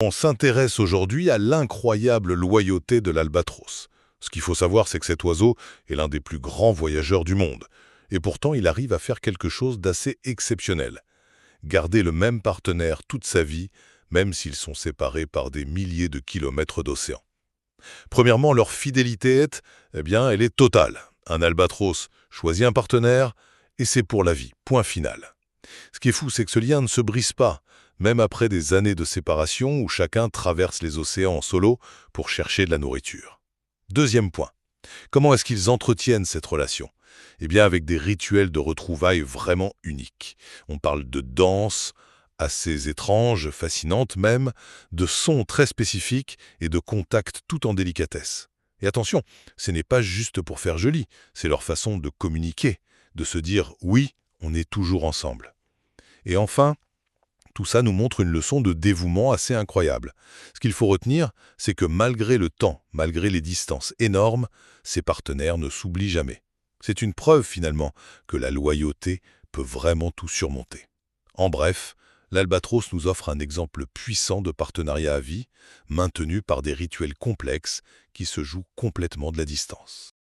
On s'intéresse aujourd'hui à l'incroyable loyauté de l'albatros. Ce qu'il faut savoir, c'est que cet oiseau est l'un des plus grands voyageurs du monde. Et pourtant, il arrive à faire quelque chose d'assez exceptionnel. Garder le même partenaire toute sa vie, même s'ils sont séparés par des milliers de kilomètres d'océan. Premièrement, leur fidélité est, elle est totale. Un albatros choisit un partenaire et c'est pour la vie, point final. Ce qui est fou, c'est que ce lien ne se brise pas, même après des années de séparation où chacun traverse les océans en solo pour chercher de la nourriture. Deuxième point, comment est-ce qu'ils entretiennent cette relation? Avec des rituels de retrouvailles vraiment uniques. On parle de danses assez étranges, fascinantes même, de sons très spécifiques et de contacts tout en délicatesse. Et attention, ce n'est pas juste pour faire joli, c'est leur façon de communiquer, de se dire « oui, on est toujours ensemble ». Et enfin, tout ça nous montre une leçon de dévouement assez incroyable. Ce qu'il faut retenir, c'est que malgré le temps, malgré les distances énormes, ces partenaires ne s'oublient jamais. C'est une preuve finalement que la loyauté peut vraiment tout surmonter. En bref, l'albatros nous offre un exemple puissant de partenariat à vie, maintenu par des rituels complexes qui se jouent complètement de la distance.